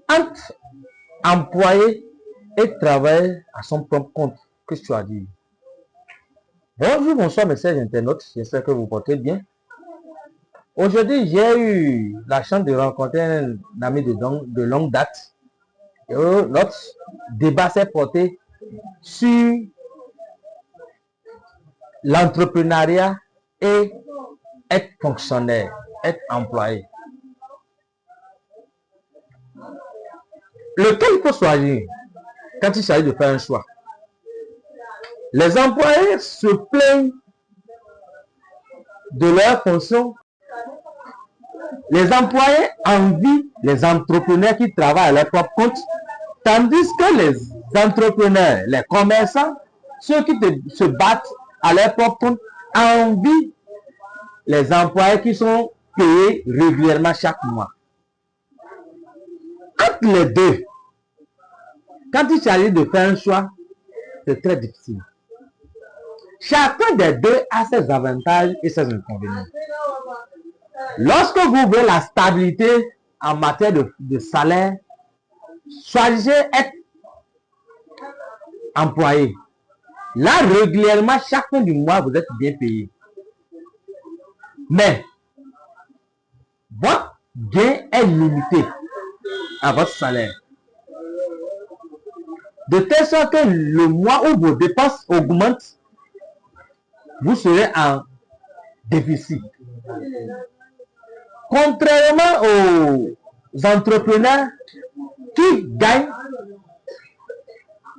Entre employé et travailler à son propre compte, qu'est-ce que tu as dit? Bonjour, bonsoir, mes chers internautes, j'espère que vous portez bien. Aujourd'hui, j'ai eu la chance de rencontrer un ami de longue date. Et notre débat s'est porté sur l'entrepreneuriat et être fonctionnaire, être employé. Lequel il faut choisir quand il s'agit de faire un choix? Les employés se plaignent de leur fonction. Les employés envient les entrepreneurs qui travaillent à leur propre compte, tandis que les entrepreneurs, les commerçants, ceux qui se battent à leur propre compte, envient les employés qui sont payés régulièrement chaque mois. Entre les deux, quand il s'agit de faire un choix, c'est très difficile. Chacun des deux a ses avantages et ses inconvénients. Lorsque vous voulez la stabilité en matière de salaire, choisissez être employé. Là, régulièrement, chaque fin du mois, vous êtes bien payé. Mais, votre gain est limité à votre salaire. De telle sorte que le mois où vos dépenses augmentent, vous serez en déficit. Contrairement aux entrepreneurs qui gagnent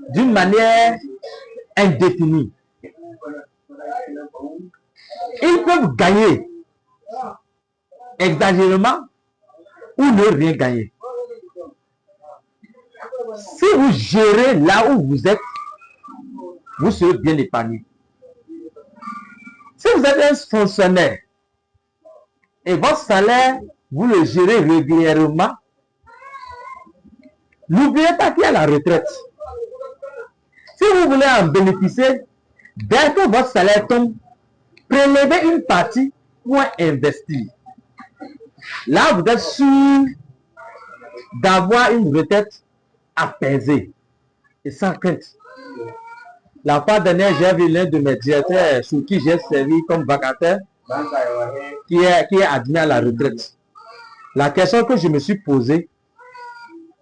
d'une manière indéfinie, ils peuvent gagner exagérément ou ne rien gagner. Si vous gérez là où vous êtes, vous serez bien épargné. Si vous êtes un fonctionnaire et votre salaire, vous le gérez régulièrement, n'oubliez pas qu'il y a la retraite. Si vous voulez en bénéficier, dès que votre salaire tombe, prélevez une partie pour investir. Là, vous êtes sûr d'avoir une retraite apaisée et sans crainte. La fois dernière, j'ai vu l'un de mes directeurs sur qui j'ai servi comme vacataire qui est admis à la retraite. La question que je me suis posée,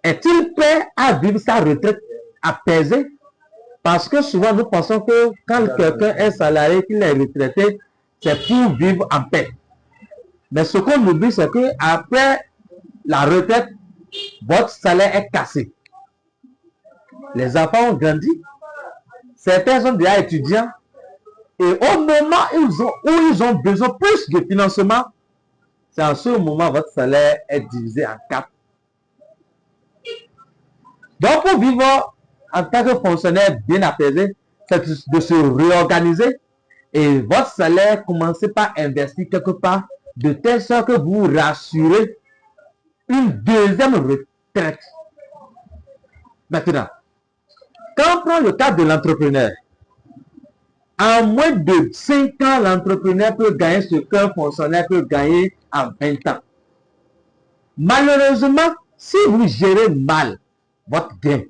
est-il prêt à vivre sa retraite apaisée? Parce que souvent nous pensons que quand quelqu'un est salarié, qu'il est retraité, c'est pour vivre en paix. Mais ce qu'on oublie, c'est que après la retraite, votre salaire est cassé. Les enfants ont grandi, certains sont déjà étudiants, et au moment où ils ont besoin plus de financement, c'est en ce moment que votre salaire est divisé en 4. Donc pour vivre en tant que fonctionnaire bien apaisé, c'est de se réorganiser et votre salaire, commencez par investir quelque part de telle sorte que vous rassurez une deuxième retraite. Maintenant, quand on prend le cas de l'entrepreneur, en moins de 5 ans, l'entrepreneur peut gagner ce qu'un fonctionnaire peut gagner en 20 ans. Malheureusement, si vous gérez mal votre gain,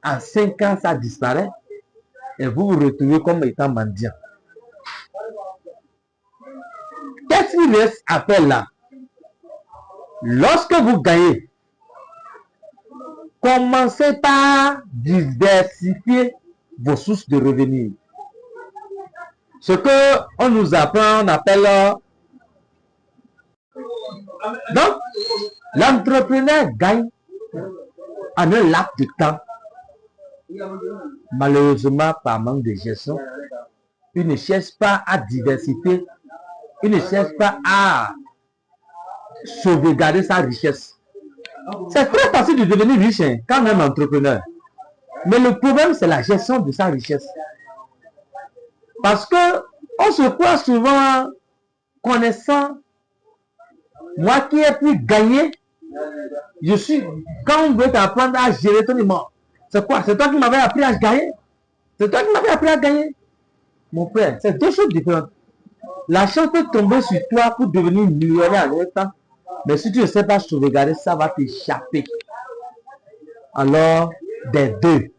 en 5 ans, ça disparaît et vous vous retrouvez comme étant mendiant. Qu'est-ce qu'il reste à faire là? Lorsque vous gagnez, commencez par diversifier vos sources de revenus. Ce que on nous apprend, on appelle donc l'entrepreneur gagne en un laps de temps. Malheureusement, par manque de gestion, il ne cherche pas à diversifier, il ne cherche pas à sauvegarder sa richesse. C'est très facile de devenir riche quand on est un entrepreneur. Mais le problème, c'est la gestion de sa richesse. Parce que on se croit souvent connaissant, moi qui ai pu gagner, quand on veut t'apprendre à gérer ton immense, c'est quoi? C'est toi qui m'avais appris à gagner? C'est toi qui m'avais appris à gagner? Mon frère, c'est deux choses différentes. La chance peut tomber sur toi pour devenir millionnaire en même temps. Mais si tu ne sais pas sauvegarder, ça va t'échapper. Alors, des deux.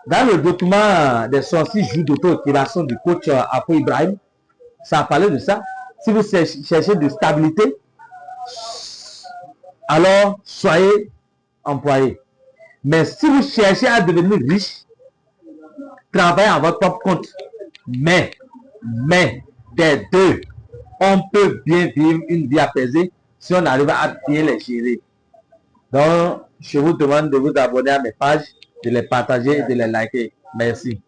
Dans le document des 106 jours d'auto-équilation du coach Apo Ibrahim, ça a parlé de ça. Si vous cherchez de stabilité, alors soyez employé. Mais si vous cherchez à devenir riche, travaillez à votre propre compte. Mais, des deux, on peut bien vivre une vie apaisée si on arrive à bien les gérer. Donc, je vous demande de vous abonner à mes pages, de les partager et de les liker. Merci.